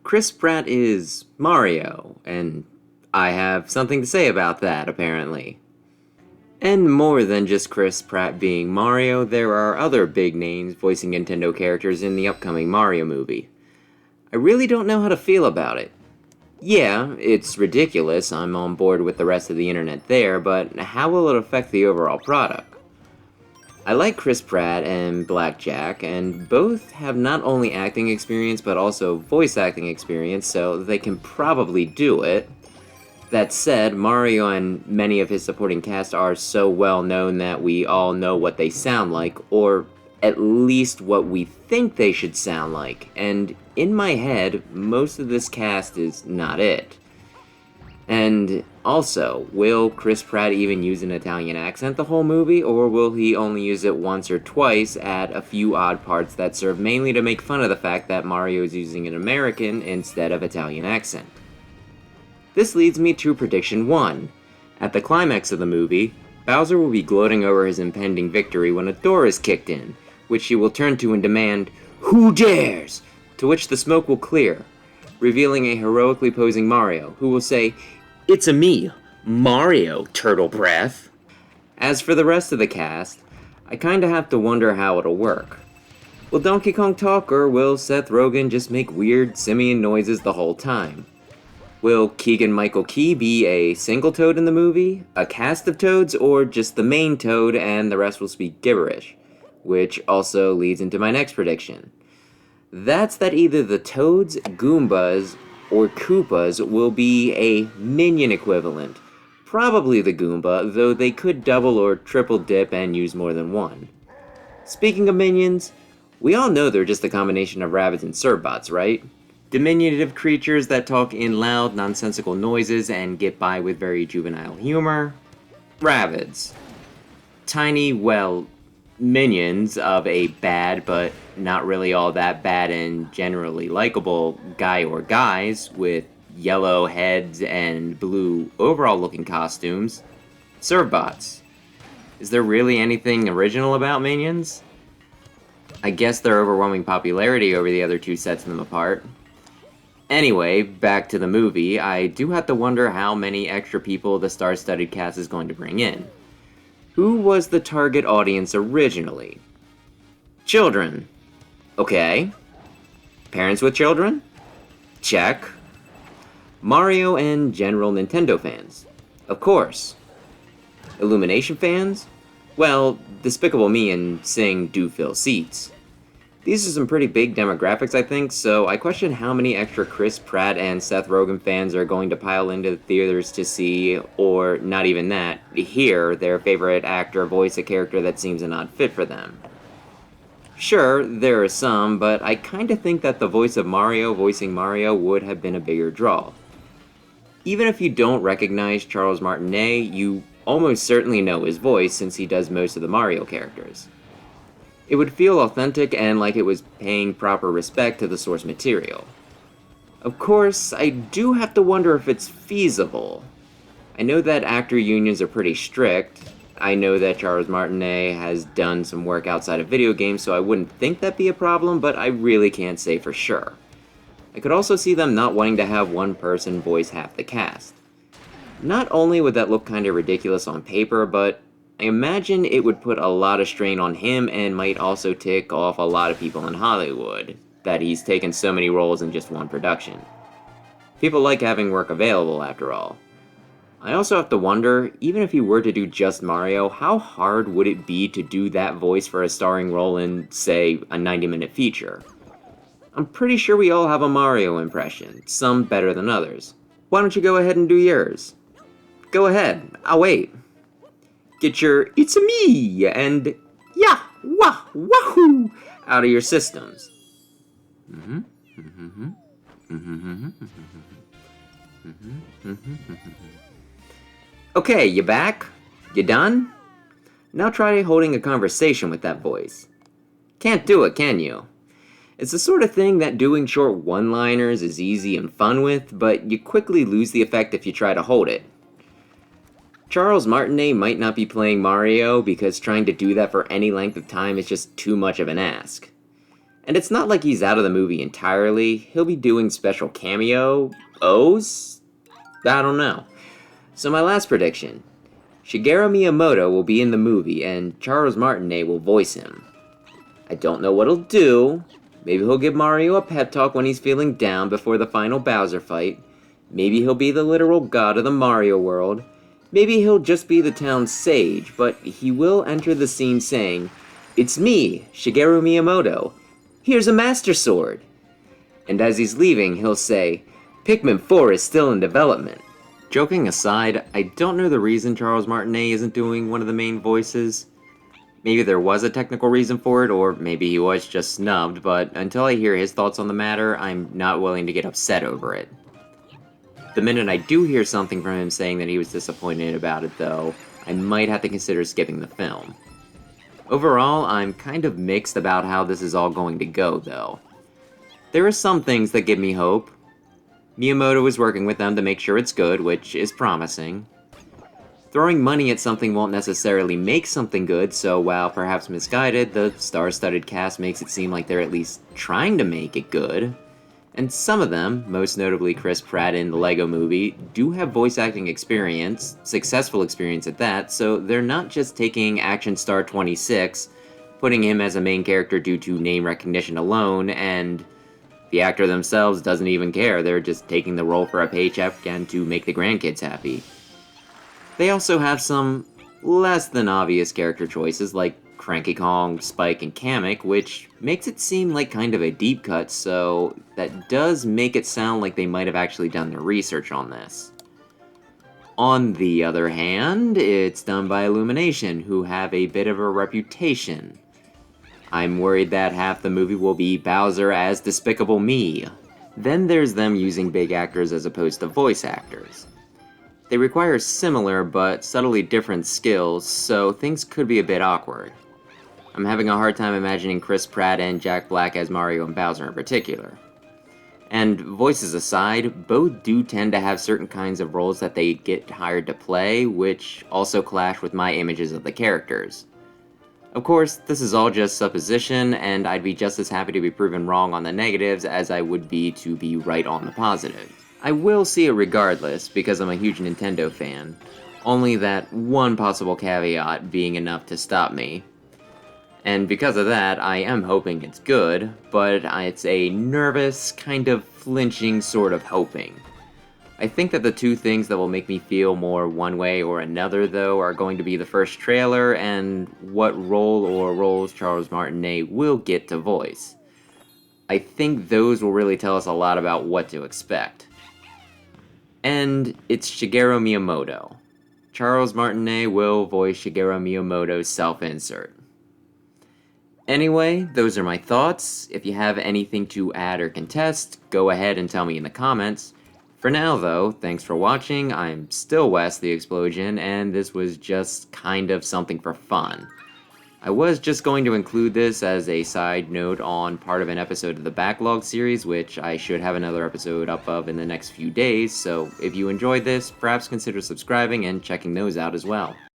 Chris Pratt is Mario, and I have something to say about that, apparently. And more than just Chris Pratt being Mario, there are other big names voicing Nintendo characters in the upcoming Mario movie. I really don't know how to feel about it. Yeah, it's ridiculous, I'm on board with the rest of the internet there, but how will it affect the overall product? I like Chris Pratt and Blackjack, and both have not only acting experience but also voice acting experience, so they can probably do it. That said, Mario and many of his supporting cast are so well known that we all know what they sound like, or at least what we think they should sound like, and in my head, most of this cast is not it. And also, will Chris Pratt even use an Italian accent the whole movie, or will he only use it once or twice at a few odd parts that serve mainly to make fun of the fact that Mario is using an American instead of Italian accent? This leads me to prediction 1. At the climax of the movie, Bowser will be gloating over his impending victory when a door is kicked in, which he will turn to and demand, "Who dares?" To which the smoke will clear, revealing a heroically posing Mario, who will say, "It's a me, Mario, turtle breath." As for the rest of the cast, I kinda have to wonder how it'll work. Will Donkey Kong talk, or will Seth Rogen just make weird simian noises the whole time? Will Keegan-Michael Key be a single Toad in the movie, a cast of Toads, or just the main Toad and the rest will speak gibberish? Which also leads into my next prediction. That's that either the Toads, Goombas, or Koopas will be a minion equivalent. Probably the Goomba, though they could double or triple dip and use more than one. Speaking of minions, we all know they're just a combination of rabbits and Serbots, right? Diminutive creatures that talk in loud, nonsensical noises and get by with very juvenile humor. Rabbids. Tiny, minions of a bad, but not really all that bad and generally likable guy or guys with yellow heads and blue overall looking costumes. Serbots. Is there really anything original about minions? I guess their overwhelming popularity over the other two sets them apart. Anyway, back to the movie, I do have to wonder how many extra people the star-studded cast is going to bring in. Who was the target audience originally? Children. Okay. Parents with children? Check. Mario and general Nintendo fans? Of course. Illumination fans? Well, Despicable Me and Sing do fill seats. These are some pretty big demographics, I think, so I question how many extra Chris Pratt and Seth Rogen fans are going to pile into the theaters to see, or not even that, hear their favorite actor voice a character that seems an odd fit for them. Sure, there are some, but I kinda think that the voice of Mario voicing Mario would have been a bigger draw. Even if you don't recognize Charles Martinet, you almost certainly know his voice since he does most of the Mario characters. It would feel authentic and like it was paying proper respect to the source material. Of course, I do have to wonder if it's feasible. I know that actor unions are pretty strict. I know that Charles Martinet has done some work outside of video games, so I wouldn't think that'd be a problem, but I really can't say for sure. I could also see them not wanting to have one person voice half the cast. Not only would that look kinda ridiculous on paper, but I imagine it would put a lot of strain on him and might also tick off a lot of people in Hollywood, that he's taken so many roles in just one production. People like having work available, after all. I also have to wonder, even if he were to do just Mario, how hard would it be to do that voice for a starring role in, say, a 90-minute feature? I'm pretty sure we all have a Mario impression, some better than others. Why don't you go ahead and do yours? Go ahead, I'll wait. Get your "it's a me" and "yeah, wah, wahoo" out of your systems. Okay, you back? You done? Now try holding a conversation with that voice. Can't do it, can you? It's the sort of thing that doing short one-liners is easy and fun with, but you quickly lose the effect if you try to hold it. Charles Martinet might not be playing Mario because trying to do that for any length of time is just too much of an ask. And it's not like he's out of the movie entirely. He'll be doing special cameo-os? I don't know. So my last prediction. Shigeru Miyamoto will be in the movie and Charles Martinet will voice him. I don't know what he'll do. Maybe he'll give Mario a pep talk when he's feeling down before the final Bowser fight. Maybe he'll be the literal god of the Mario world. Maybe he'll just be the town's sage, but he will enter the scene saying, "It's me, Shigeru Miyamoto. Here's a Master Sword." And as he's leaving, he'll say, "Pikmin 4 is still in development." Joking aside, I don't know the reason Charles Martinet isn't doing one of the main voices. Maybe there was a technical reason for it, or maybe he was just snubbed, but until I hear his thoughts on the matter, I'm not willing to get upset over it. The minute I do hear something from him saying that he was disappointed about it, though, I might have to consider skipping the film. Overall, I'm kind of mixed about how this is all going to go, though. There are some things that give me hope. Miyamoto is working with them to make sure it's good, which is promising. Throwing money at something won't necessarily make something good, so while perhaps misguided, the star-studded cast makes it seem like they're at least trying to make it good. And some of them, most notably Chris Pratt in the Lego Movie, do have voice acting experience, successful experience at that, so they're not just taking action star 26, putting him as a main character due to name recognition alone, and the actor themselves doesn't even care, they're just taking the role for a paycheck and to make the grandkids happy. They also have some less than obvious character choices like Cranky Kong, Spike, and Kamek, which makes it seem like kind of a deep cut, so that does make it sound like they might have actually done their research on this. On the other hand, it's done by Illumination, who have a bit of a reputation. I'm worried that half the movie will be Bowser as Despicable Me. Then there's them using big actors as opposed to voice actors. They require similar but subtly different skills, so things could be a bit awkward. I'm having a hard time imagining Chris Pratt and Jack Black as Mario and Bowser in particular. And voices aside, both do tend to have certain kinds of roles that they get hired to play, which also clash with my images of the characters. Of course, this is all just supposition, and I'd be just as happy to be proven wrong on the negatives as I would be to be right on the positives. I will see it regardless, because I'm a huge Nintendo fan, only that one possible caveat being enough to stop me. And because of that, I am hoping it's good, but it's a nervous, kind of flinching sort of hoping. I think that the two things that will make me feel more one way or another, though, are going to be the first trailer and what role or roles Charles Martinet will get to voice. I think those will really tell us a lot about what to expect. And it's Shigeru Miyamoto. Charles Martinet will voice Shigeru Miyamoto's self-insert. Anyway, those are my thoughts. If you have anything to add or contest, go ahead and tell me in the comments. For now though, thanks for watching, I'm still Wes the Explosion, and this was just kind of something for fun. I was just going to include this as a side note on part of an episode of the Backlog series, which I should have another episode up of in the next few days, so if you enjoyed this, perhaps consider subscribing and checking those out as well.